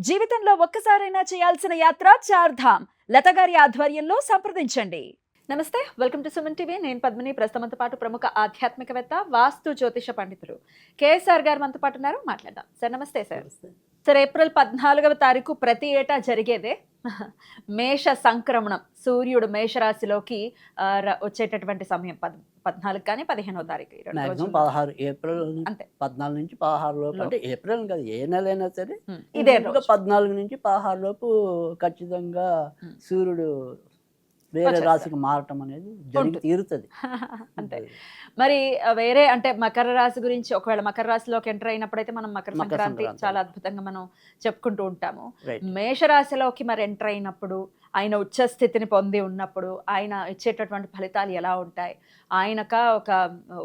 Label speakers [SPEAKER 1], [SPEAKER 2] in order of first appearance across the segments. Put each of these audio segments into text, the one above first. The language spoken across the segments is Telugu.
[SPEAKER 1] జీవితంలో ఒక్కసారైనా చేయాల్సిన యాత్ర చార్ధామ్ లతగారి ఆధ్వర్యంలో సంప్రదించండి. నమస్తే, వెల్కమ్ టు సుమన్ టీవీ. నేను పద్మిని. ప్రస్తుతంతో పాటు ప్రముఖ ఆధ్యాత్మికవేత్త, వాస్తు జ్యోతిష పండితులు కేఎస్ఆర్ గారు మనతో పాటు ఉన్నారు. మాట్లాడదాం. సార్ నమస్తే. సార్ ఏప్రిల్ 14వ తారీఖు ప్రతి ఏటా జరిగేదే మేష సంక్రమణం. సూర్యుడు మేషరాశిలోకి వచ్చేటటువంటి సమయం 14 కానీ 15వ తారీఖు
[SPEAKER 2] 16 ఏప్రిల్
[SPEAKER 1] అంతే.
[SPEAKER 2] 14 నుంచి 16 లోపు, అంటే ఏప్రిల్ కాదు ఏ నెల అయినా సరే
[SPEAKER 1] ఇదే
[SPEAKER 2] 14 నుంచి 16 లోపు ఖచ్చితంగా సూర్యుడు వేరే రాశికి మారటం అనేది జరిగి తీరుతుంది.
[SPEAKER 1] అంతే. మరి వేరే అంటే మకర రాశి గురించి, ఒకవేళ మకర రాశిలోకి ఎంటర్ అయినప్పుడైతే మనం మకర సంక్రాంతి చాలా అద్భుతంగా మనం చెప్పుకుంటూ ఉంటాము. మేషరాశిలోకి మరి ఎంటర్ అయినప్పుడు, ఆయన ఉచ్చ స్థితిని పొంది ఉన్నప్పుడు ఆయన ఇచ్చేటటువంటి ఫలితాలు ఎలా ఉంటాయి? ఆయనక ఒక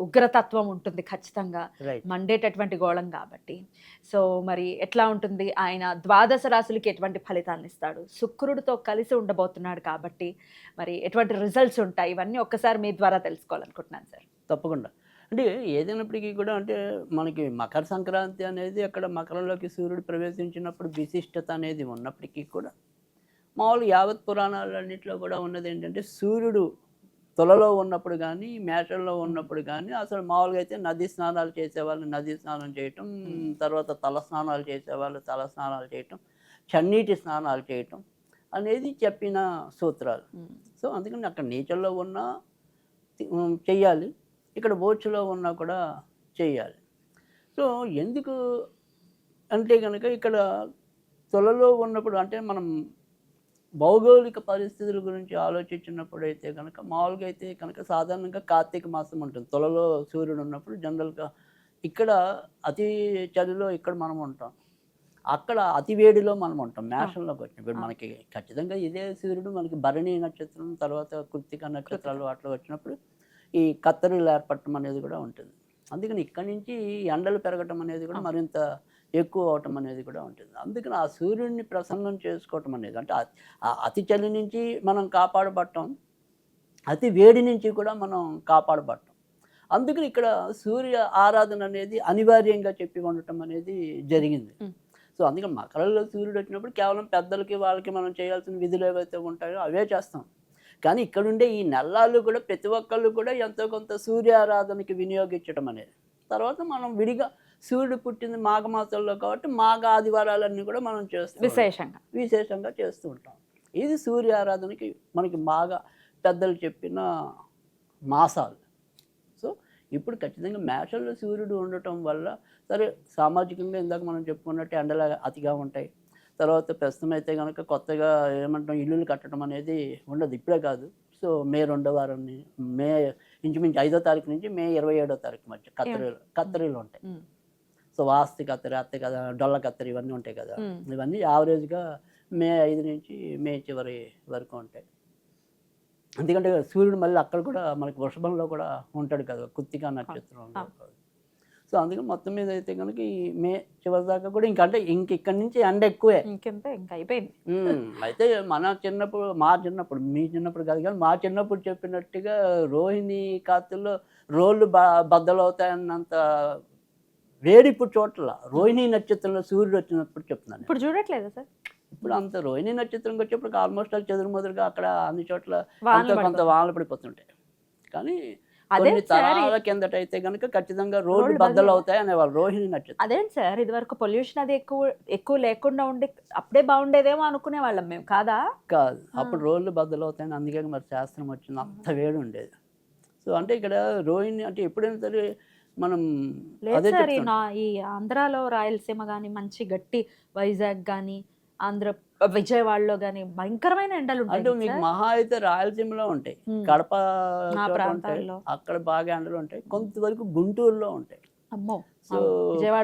[SPEAKER 1] ఉగ్రతత్వం ఉంటుంది ఖచ్చితంగా, మండేటటువంటి గోళం కాబట్టి. సో మరి ఎట్లా ఉంటుంది? ఆయన ద్వాదశ రాశులకి ఎటువంటి ఫలితాలను ఇస్తాడు? శుక్రుడితో కలిసి ఉండబోతున్నాడు కాబట్టి మరి ఎటువంటి రిజల్ట్స్ ఉంటాయి? ఇవన్నీ ఒక్కసారి మీ ద్వారా తెలుసుకోవాలనుకుంటున్నాను సార్.
[SPEAKER 2] తప్పకుండా. అంటే ఏదైనప్పటికీ కూడా, అంటే మనకి మకర సంక్రాంతి అనేది అక్కడ మకరంలోకి సూర్యుడు ప్రవేశించినప్పుడు విశిష్టత అనేది ఉన్నప్పటికీ కూడా, మామూలు యావత్ పురాణాలన్నింటిలో కూడా ఉన్నది ఏంటంటే, సూర్యుడు తులలో ఉన్నప్పుడు కానీ మేషంలో ఉన్నప్పుడు కానీ అసలు మామూలుగా అయితే నదీ స్నానాలు చేసేవాళ్ళు నదీ స్నానం చేయటం, తర్వాత తల స్నానాలు చేసేవాళ్ళు తల స్నానాలు చేయటం, చన్నీటి స్నానాలు చేయటం అనేది చెప్పిన సూత్రాలు. సో అందుకని అక్కడ నీచల్లో ఉన్నా చెయ్యాలి, ఇక్కడ ఓచులో ఉన్నా కూడా చెయ్యాలి. సో ఎందుకు అంటే కనుక, ఇక్కడ తులలో ఉన్నప్పుడు అంటే మనం భౌగోళిక పరిస్థితుల గురించి ఆలోచించినప్పుడు అయితే కనుక, మామూలుగా అయితే కనుక సాధారణంగా కార్తీక మాసం ఉంటుంది. తులలో సూర్యుడు ఉన్నప్పుడు జనరల్గా ఇక్కడ అతి చలిలో ఇక్కడ మనం ఉంటాం, అక్కడ అతి వేడిలో మనం ఉంటాం మేషంలోకి వచ్చినప్పుడు. మనకి ఖచ్చితంగా ఇదే సూర్యుడు మనకి భరణి నక్షత్రం తర్వాత కృత్తిక నక్షత్రాలు అట్లా వచ్చినప్పుడు ఈ కత్తెరలు ఏర్పడటం అనేది కూడా ఉంటుంది. అందుకని ఇక్కడి నుంచి ఎండలు పెరగటం అనేది కూడా మరింత ఎక్కువ అవటం అనేది కూడా ఉంటుంది. అందుకని ఆ సూర్యుడిని ప్రసన్నం చేసుకోవటం అనేది, అంటే అతి చలి నుంచి మనం కాపాడబడటం, అతి వేడి నుంచి కూడా మనం కాపాడబడటం. అందుకని ఇక్కడ సూర్య ఆరాధన అనేది అనివార్యంగా చెప్పి ఉండటం అనేది జరిగింది. సో అందుకని మకరంలో సూర్యుడు వచ్చినప్పుడు కేవలం పెద్దలకి వాళ్ళకి మనం చేయాల్సిన విధులు ఏవైతే ఉంటాయో అవే చేస్తాం. కానీ ఇక్కడుండే ఈ నెలలు కూడా ప్రతి ఒక్కళ్ళు కూడా ఎంతో కొంత సూర్య ఆరాధనకి వినియోగించడం అనేది. తర్వాత మనం విడిగా సూర్యుడు పుట్టింది మాఘమాసంలో కాబట్టి మాఘ ఆదివారాలన్నీ కూడా మనం చేస్తాం, విశేషంగా చేస్తూ ఉంటాం. ఇది సూర్య ఆరాధనకి మనకి బాగా పెద్దలు చెప్పిన మాసాలు. సో ఇప్పుడు ఖచ్చితంగా మేషంలో సూర్యుడు ఉండటం వల్ల సరే సామాజికంగా ఇందాక మనం చెప్పుకున్నట్టు ఎండలు అతిగా ఉంటాయి. తర్వాత ప్రస్తుతం అయితే కనుక కొత్తగా ఏమంటాం, ఇల్లులు కట్టడం అనేది ఉండదు, ఇప్పుడే కాదు. సో మే 2వ వారం, మే ఇంచుమించు 5వ తారీఖు నుంచి మే 27వ తారీఖు మధ్య కత్తెరీలు ఉంటాయి. సో వాస్తి కత్తెరి, అత్తే కదా, డొల్ల కత్తెరి ఇవన్నీ ఉంటాయి కదా. ఇవన్నీ యావరేజ్గా మే 5 నుంచి మే చివరి వరకు ఉంటాయి. ఎందుకంటే సూర్యుడు మళ్ళీ అక్కడ కూడా మనకి వృషభంలో కూడా ఉంటాడు కదా, కృత్తిక నక్షత్రంలో. సో అందుకని మొత్తం మీద అయితే కనుక ఈ మే చివరి దాకా కూడా అంటే ఇక్కడి నుంచి ఎండ ఎక్కువే,
[SPEAKER 1] ఇంకా అయిపోయింది.
[SPEAKER 2] అయితే మన చిన్నప్పుడు, మీ చిన్నప్పుడు కాదు కానీ మా చిన్నప్పుడు చెప్పినట్టుగా రోహిణి కార్తెల్లో రోళ్ళు బద్దలవుతాయన్నంత వేడి ఇప్పుడు చోట్ల రోహిణి నక్షత్రంలో సూర్యుడు వచ్చినప్పుడు చెప్తున్నాను.
[SPEAKER 1] ఇప్పుడు చూడట్లేదా సార్?
[SPEAKER 2] ఇప్పుడు అంత రోహిణి నక్షత్రంకి వచ్చేప్పుడు ఆల్మోస్ట్ చెదురుమదురుగా అక్కడ అన్ని చోట్ల కొంత వానలు పడిపోతుంటాయి. కానీ కొన్ని తరాల కిందట అయితే కనుక ఖచ్చితంగా రోడ్లు బద్దలు అవుతాయి అనేవాళ్ళు రోహిణి నక్షత్రం.
[SPEAKER 1] అదేంటి సార్, ఇది వరకు పొల్యూషన్ అది ఎక్కువ లేకుండా ఉండి అప్పుడే బాగుండేదేమో అనుకునే వాళ్ళం మేము. కాదు,
[SPEAKER 2] అప్పుడు రోడ్లు బద్దలు అవుతాయని అందుకే మరి శాస్త్రం వచ్చింది, అంత వేడి ఉండేది. సో అంటే ఇక్కడ రోహిణి అంటే ఎప్పుడైనా సరే మనం
[SPEAKER 1] ఈ ఆంధ్రాలో రాయలసీమ కానీ మంచి గట్టి, వైజాగ్ కానీ ఆంధ్ర విజయవాడలో కానీ భయంకరమైన ఎండలు ఉంటాయి.
[SPEAKER 2] అంటే మీకు మహా అయితే రాయలసీమలో ఉంటాయి, కడప ప్రాంతాల్లో అక్కడ బాగా ఎండలు ఉంటాయి, కొంతవరకు గుంటూరులో ఉంటాయి. సో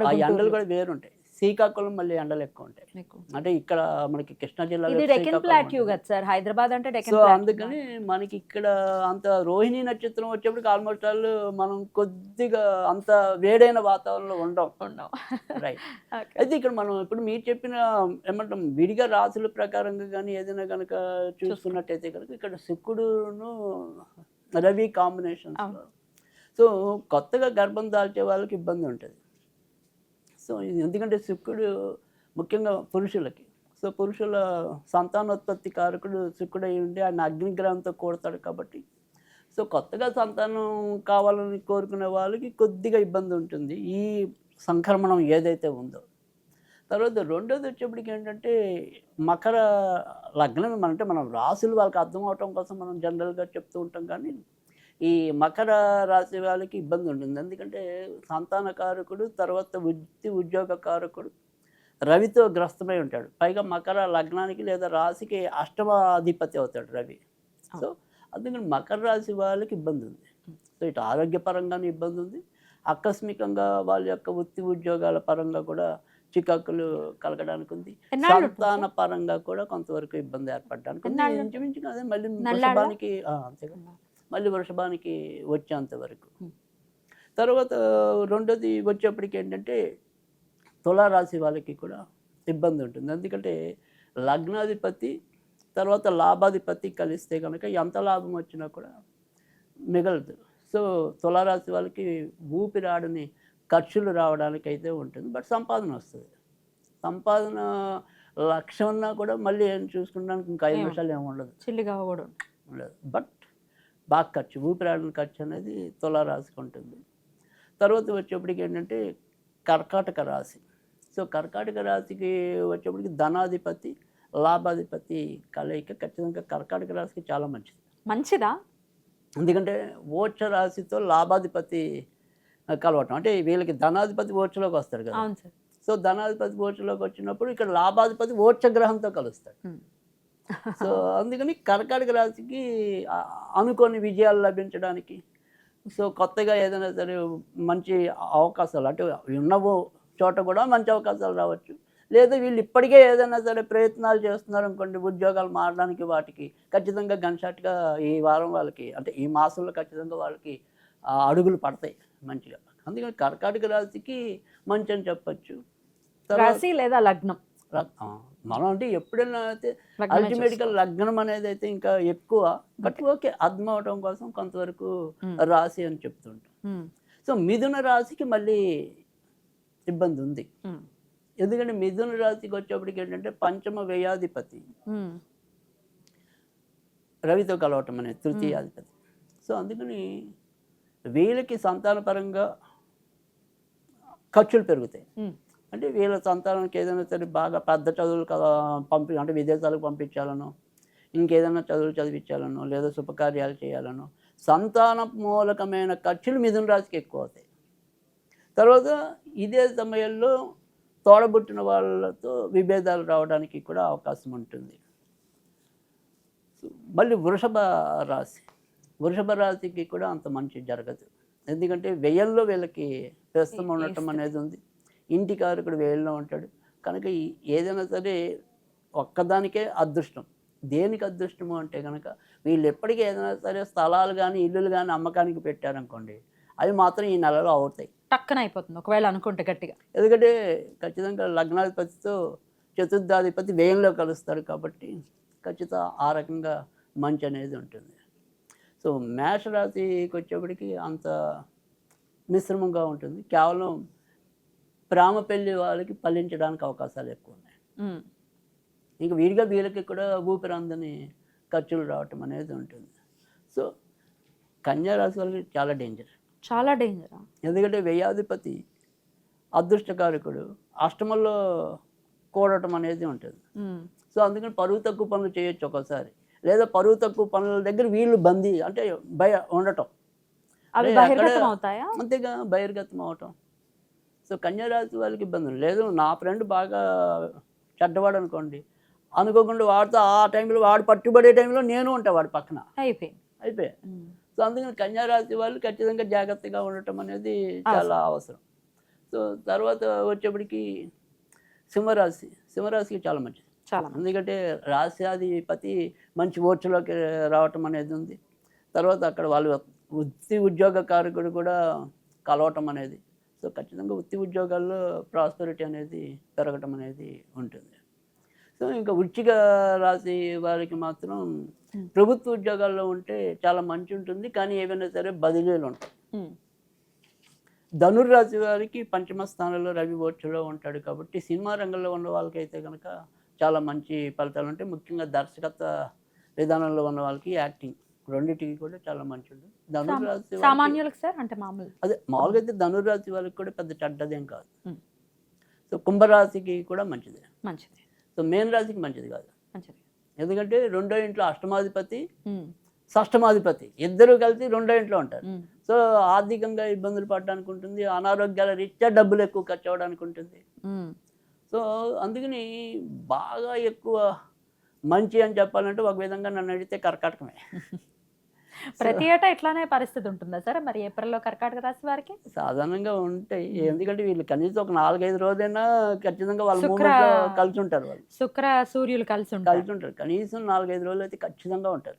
[SPEAKER 2] ఆ ఎండలు కూడా వేరుంటాయి. శ్రీకాకుళం మళ్ళీ ఎండలు ఎక్కువ ఉంటాయి. అంటే ఇక్కడ మనకి కృష్ణా జిల్లా
[SPEAKER 1] హైదరాబాద్ అంటే
[SPEAKER 2] సో అందుకని మనకి ఇక్కడ అంత రోహిణి నక్షత్రం వచ్చేప్పటికి ఆల్మోస్ట్ వాళ్ళు మనం కొద్దిగా అంత వేడైన వాతావరణంలో ఉండం. రైట్. అయితే ఇక్కడ మనం ఇప్పుడు మీరు చెప్పిన ఏమంటాం విడిగా రాసుల ప్రకారంగా కానీ ఏదైనా కనుక చూసుకున్నట్టయితే కనుక ఇక్కడ శుక్రుడును రవి కాంబినేషన్. సో కొత్తగా గర్భం దాల్చే వాళ్ళకి ఇబ్బంది ఉంటుంది. సో ఎందుకంటే శుక్రుడు ముఖ్యంగా పురుషులకి. సో పురుషుల సంతానోత్పత్తి కారకుడు శుక్రుడై ఉండి ఆయన అగ్నిగ్రహంతో కూడతాడు కాబట్టి సో కొత్తగా సంతానం కావాలని కోరుకునే వాళ్ళకి కొద్దిగా ఇబ్బంది ఉంటుంది ఈ సంక్రమణం ఏదైతే ఉందో. తర్వాత రెండోది వచ్చేప్పటికి ఏంటంటే మకర లగ్నం అంటే మనం రాసులు వాళ్ళకి అర్థం అవటం కోసం మనం జనరల్గా చెప్తూ ఉంటాం, కానీ ఈ మకర రాశి వాళ్ళకి ఇబ్బంది ఉంటుంది. ఎందుకంటే సంతానకారకుడు, తర్వాత వృత్తి ఉద్యోగ కారకుడు రవితో గ్రస్తమై ఉంటాడు. పైగా మకర లగ్నానికి లేదా రాశికి అష్టమాధిపతి అవుతాడు రవి. సో అందుకని మకర రాశి వాళ్ళకి ఇబ్బంది ఉంది. సో ఇటు ఆరోగ్యపరంగానే ఇబ్బంది ఉంది, ఆకస్మికంగా వాళ్ళ యొక్క వృత్తి ఉద్యోగాల పరంగా కూడా చికాకులు కలగడానికి ఉంది, సంతాన పరంగా కూడా కొంతవరకు ఇబ్బంది ఏర్పడడానికి ఉంది. ఇంచుమించుగా అదే మళ్ళీ వృషభానికి అంతేగా మళ్ళీ వృషభానికి వచ్చేంత వరకు. తర్వాత రెండోది వచ్చేప్పటికి ఏంటంటే తులారాశి వాళ్ళకి కూడా ఇబ్బంది ఉంటుంది. ఎందుకంటే లగ్నాధిపతి తర్వాత లాభాధిపతి కలిస్తే కనుక ఎంత లాభం వచ్చినా కూడా మిగలదు. సో తులారాశి వాళ్ళకి ఊపిరాడని ఖర్చులు రావడానికి అయితే ఉంటుంది, బట్ సంపాదన వస్తుంది. సంపాదన లక్ష్యం ఉన్నా కూడా మళ్ళీ ఏం చూసుకుంటానికి ఇంకా 5 నిమిషాలు ఏమి ఉండదు,
[SPEAKER 1] చిల్లిగా కూడా
[SPEAKER 2] ఉండదు. బట్ బాగా ఖర్చు, ఊపిరాడని ఖర్చు అనేది తులారాశికి ఉంటుంది. తర్వాత వచ్చేప్పటికి ఏంటంటే కర్కాటక రాశి. సో కర్కాటక రాశికి వచ్చేప్పటికి ధనాధిపతి లాభాధిపతి కలయిక ఖచ్చితంగా కర్కాటక రాశికి చాలా మంచిదా. ఎందుకంటే ఓచ రాశితో లాభాధిపతి కలవటం అంటే వీళ్ళకి ధనాధిపతి ఓచలోకి వస్తాడు కదా. సో ధనాధిపతి ఓచలోకి వచ్చినప్పుడు ఇక్కడ లాభాధిపతి ఓచ గ్రహంతో కలుస్తాడు. సో అందుకని కర్కాటక రాశికి అనుకోని విజయాలు లభించడానికి, సో కొత్తగా ఏదైనా సరే మంచి అవకాశాలు అంటే ఉన్నవో చోట కూడా మంచి అవకాశాలు రావచ్చు. లేదా వీళ్ళు ఇప్పటికే ఏదైనా సరే ప్రయత్నాలు చేస్తున్నారు అనుకోండి ఉద్యోగాలు మారడానికి, వాటికి ఖచ్చితంగా గన్షాట్గా ఈ వారం వాళ్ళకి అంటే ఈ మాసంలో ఖచ్చితంగా వాళ్ళకి అడుగులు పడతాయి మంచిగా. అందుకని కర్కాటక రాశికి మంచి అని చెప్పచ్చు.
[SPEAKER 1] రాశి లేదా లగ్నం
[SPEAKER 2] మనం అంటే ఎప్పుడైనా అయితే అల్టిమేట్గా లగ్నం అనేది అయితే ఇంకా ఎక్కువ, బట్ ఓకే అర్థం అవడం కోసం కొంతవరకు రాశి అని చెప్తుంటాం. సో మిథున రాశికి మళ్ళీ ఇబ్బంది ఉంది. ఎందుకంటే మిథున రాశికి వచ్చేప్పటికి ఏంటంటే పంచమ వ్యయాధిపతి రవితో కలవటం అనేది తృతీయాధిపతి. సో అందుకని వీళ్ళకి సంతానపరంగా ఖర్చులు పెరుగుతాయి. అంటే వీళ్ళ సంతానానికి ఏదైనా సరే బాగా పెద్ద చదువులు అంటే విదేశాలకు పంపించాలనో, ఇంకేదైనా చదువులు చదివించాలనో, లేదా శుభకార్యాలు చేయాలనో సంతాన మూలకమైన ఖర్చులు మిథున రాశికి ఎక్కువ అవుతాయి. తర్వాత ఇదే సమయంలో తోడబుట్టిన వాళ్ళతో విభేదాలు రావడానికి కూడా అవకాశం ఉంటుంది. మళ్ళీ వృషభ రాశికి కూడా అంత మంచి జరగదు. ఎందుకంటే వ్యయంలో వీళ్ళకి ప్రస్తుతం ఉండటం అనేది ఉంది. ఇంటి కారకుడు వ్యయంలో ఉంటాడు కనుక ఏదైనా సరే ఒక్కదానికే అదృష్టం. దేనికి అదృష్టము అంటే కనుక వీళ్ళు ఎప్పటికీ ఏదైనా సరే స్థలాలు కానీ ఇల్లులు కానీ అమ్మకానికి పెట్టారనుకోండి, అవి మాత్రం ఈ నెలలో అవుతాయి,
[SPEAKER 1] టక్కన అయిపోతుంది ఒకవేళ అనుకుంటే గట్టిగా.
[SPEAKER 2] ఎందుకంటే ఖచ్చితంగా లగ్నాధిపతితో చతుర్థాధిపతి వ్యయంలో కలుస్తాడు కాబట్టి ఖచ్చితంగా ఆ రకంగా మంచి అనేది ఉంటుంది. సో మేషరాశికి వచ్చేప్పటికి అంత మిశ్రమంగా ఉంటుంది. కేవలం ప్రేమ పెళ్లి వాళ్ళకి ఫలించడానికి అవకాశాలు ఎక్కువ ఉన్నాయి. ఇంకా వీళ్ళకి కూడా ఊపిరందని ఖర్చులు రావటం అనేది ఉంటుంది. సో కన్యా రాశి వాళ్ళకి చాలా డేంజర్. ఎందుకంటే వ్యయాధిపతి అదృష్టకారకుడు అష్టమంలో కూడటం అనేది ఉంటుంది. సో అందుకని పరువు తక్కువ పనులు చేయొచ్చు ఒకసారి, లేదా పరువు తక్కువ పనుల దగ్గర వీళ్ళు బందీ అంటే ఉండటం, అంతేగా బహిర్గతం అవటం. సో కన్యారాశి వాళ్ళకి ఇబ్బంది లేదు. నా ఫ్రెండ్ బాగా చెడ్డవాడు అనుకోండి, అనుకోకుండా వాడితో ఆ టైంలో వాడు పట్టుబడే టైంలో నేను ఉంటా వాడి పక్కన, అయిపోయి. సో అందుకని కన్యారాశి వాళ్ళు ఖచ్చితంగా జాగ్రత్తగా ఉండటం అనేది చాలా అవసరం. సో తర్వాత వచ్చేప్పటికి సింహరాశికి చాలా మంచిది. ఎందుకంటే రాశ్యాధిపతి మంచి ఓర్చులోకి రావటం అనేది ఉంది. తర్వాత అక్కడ వాళ్ళు వృత్తి ఉద్యోగ కారకుడు కూడా కలవటం అనేది, సో ఖచ్చితంగా వృత్తి ఉద్యోగాల్లో ప్రాస్పెరిటీ అనేది పెరగటం అనేది ఉంటుంది. సో ఇంకా వృశ్చిక రాశి వారికి మాత్రం ప్రభుత్వ ఉద్యోగాల్లో ఉంటే చాలా మంచి ఉంటుంది, కానీ ఏవైనా సరే బదిలీలు ఉంటాయి. ధనుర్రాశి వారికి పంచమ స్థానంలో రవి ఓర్చులో ఉంటాడు కాబట్టి సినిమా రంగంలో ఉన్న వాళ్ళకైతే కనుక చాలా మంచి ఫలితాలు ఉంటాయి. ముఖ్యంగా దర్శకత్వ విధానంలో ఉన్న వాళ్ళకి యాక్టింగ్ రెండింటికి కూడా చాలా మంచిది. ధనుర్రాశి వాళ్ళకి
[SPEAKER 1] సామాన్యులకు సార్ అంటే మామూలు
[SPEAKER 2] అదే మామూలుగా అయితే ధనుర్రాశి వాళ్ళకి కూడా పెద్ద చెడ్డదేం కాదు. సో కుంభరాశికి కూడా మంచిదే.
[SPEAKER 1] మంచిది.
[SPEAKER 2] సో మేన రాశికి మంచిది కాదు.
[SPEAKER 1] మంచిది.
[SPEAKER 2] ఎందుకంటే రెండో ఇంట్లో అష్టమాధిపతి షష్టమాధిపతి ఇద్దరు కలిసి రెండో ఇంట్లో ఉంటారు. సో ఆర్థికంగా ఇబ్బందులు పడడానికి ఉంటుంది, అనారోగ్యాల రీత్యా డబ్బులు ఎక్కువ ఖర్చు అవ్వడానికి ఉంటుంది. సో అందుకని బాగా ఎక్కువ మంచి అని చెప్పాలంటే ఒక విధంగా నన్ను అడిగితే కర్కాటకమే.
[SPEAKER 1] ప్రతి ఏటా ఇట్లానే పరిస్థితి ఉంటుందా సార్ మరి ఏప్రిల్లో కర్కాటక రాశి వారికి?
[SPEAKER 2] సాధారణంగా ఉంటాయి. ఎందుకంటే వీళ్ళు కనీసం ఒక 4-5 రోజైనా ఖచ్చితంగా వాళ్ళ మూమెంట్లో కలిసి ఉంటారు. వాళ్ళు
[SPEAKER 1] శుక్ర సూర్యులు కలిసి
[SPEAKER 2] ఉంటారు. కనీసం 4-5 రోజులు అయితే ఖచ్చితంగా ఉంటారు.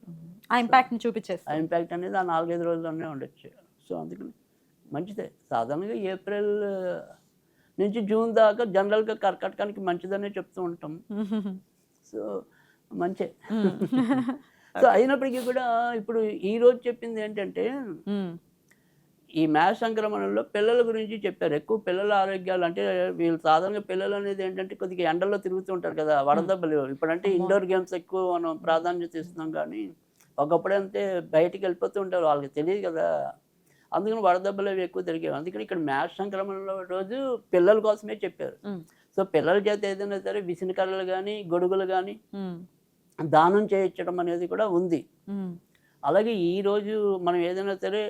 [SPEAKER 1] ఆ ఇంపాక్ట్ ని చూపించేస్తారు.
[SPEAKER 2] ఆ ఇంపాక్ట్ అనేది ఆ 4-5 రోజుల్లోనే ఉండొచ్చు. సో అందుకని మంచిదే. సాధారణంగా ఏప్రిల్ నుంచి జూన్ దాకా జనరల్గా కర్కాటకానికి మంచిదనే చెప్తూ ఉంటాం. సో మంచి సో అయినప్పటికీ కూడా ఇప్పుడు ఈ రోజు చెప్పింది ఏంటంటే ఈ మేష సంక్రమణంలో పిల్లల గురించి చెప్పారు. ఎక్కువ పిల్లల ఆరోగ్యాలు అంటే వీళ్ళు సాధారణంగా పిల్లలు అనేది ఏంటంటే కొద్దిగా ఎండల్లో తిరుగుతూ ఉంటారు కదా, వడదెబ్బలు. ఇప్పుడంటే ఇండోర్ గేమ్స్ ఎక్కువ మనం ప్రాధాన్యత ఇస్తున్నాం, కానీ ఒకప్పుడంటే బయటికి వెళ్ళిపోతూ ఉంటారు, వాళ్ళకి తెలియదు కదా. అందుకని వడదెబ్బలు అవి ఎక్కువ తిరిగేవి. అందుకని ఇక్కడ మేష సంక్రమణంలో రోజు పిల్లల కోసమే చెప్పారు. సో పిల్లల చేత ఏదైనా సరే విసినకర్రలు కానీ గొడుగులు కానీ దానం చేయించడం అనేది కూడా ఉంది. అలాగే ఈరోజు మనం ఏదైనా సరే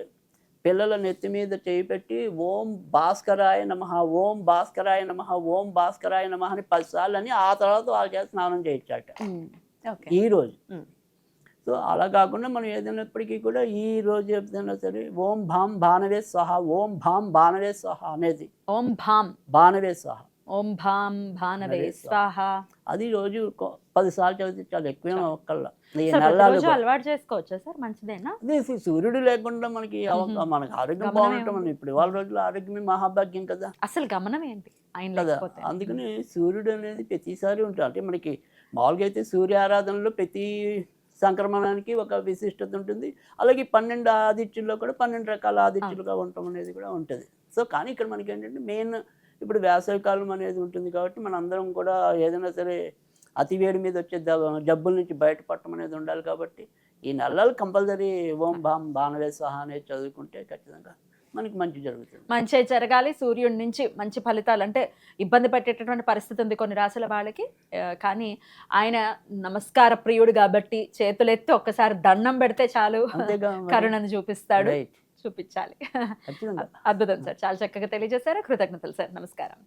[SPEAKER 2] పిల్లల నెత్తి మీద చేయి పెట్టి ఓం భాస్కరాయ నమః, ఓం భాస్కరాయ నమః, ఓం భాస్కరాయ నమః అని 10 సార్లు అని ఆ తర్వాత వాళ్ళ చేత స్నానం చేయించాట ఈరోజు. సో అలా కాకుండా మనం ఏదైనప్పటికీ కూడా ఈ రోజు ఏదైనా సరే ఓం భాం భానవే స్వహ, ఓం భాం భానవే స్వహ అనేది
[SPEAKER 1] ఓం భాం
[SPEAKER 2] భానవే స్వహ,
[SPEAKER 1] ఓం భాం భానవే స్వాహ అది
[SPEAKER 2] రోజు 10 సార్లు చదివితే చాలా ఎక్కువ ఒక్కళ్ళ
[SPEAKER 1] అలవాటు చేసుకోవచ్చా సార్? మంచిదేనా?
[SPEAKER 2] సూర్యుడు లేకుండా మనకి ఆరోగ్యం బాగుంటాం. ఇప్పుడు వాళ్ళ రోజుల్లో ఆరోగ్యమే మహాభాగ్యం కదా.
[SPEAKER 1] అసలు గమనం ఏంటి
[SPEAKER 2] కదా. అందుకని సూర్యుడు అనేది ప్రతిసారి ఉంటుంది. అంటే మనకి మామూలుగా అయితే సూర్య ఆరాధనలో ప్రతి సంక్రమణానికి ఒక విశిష్టత ఉంటుంది. అలాగే 12 ఆదిత్యుల్లో కూడా 12 రకాల ఆదిత్యులుగా ఉండటం అనేది కూడా ఉంటుంది. సో కానీ ఇక్కడ మనకి ఏంటంటే మెయిన్ ఇప్పుడు వేసవికాలం అనేది ఉంటుంది కాబట్టి మన అందరం కూడా ఏదైనా సరే అతివేడి మీద వచ్చే జబ్బుల నుంచి బయటపడటం అనేది ఉండాలి. కాబట్టి ఈ నెలలు కంపల్సరీ ఓం భాం భానవే స్వాహ అనేది చదువుకుంటే ఖచ్చితంగా మనకి మంచి జరుగుతుంది.
[SPEAKER 1] మంచి జరగాలి. సూర్యుడి నుంచి మంచి ఫలితాలు అంటే ఇబ్బంది పెట్టేటటువంటి పరిస్థితి ఉంది కొన్ని రాశుల వాళ్ళకి, కానీ ఆయన నమస్కార ప్రియుడు కాబట్టి చేతులెత్తి ఒక్కసారి దండం పెడితే చాలు కరుణను చూపిస్తాడు. చూపించాలి. అద్భుతం సార్, చాలా చక్కగా తెలియజేశారు. కృతజ్ఞతలు సార్. నమస్కారం.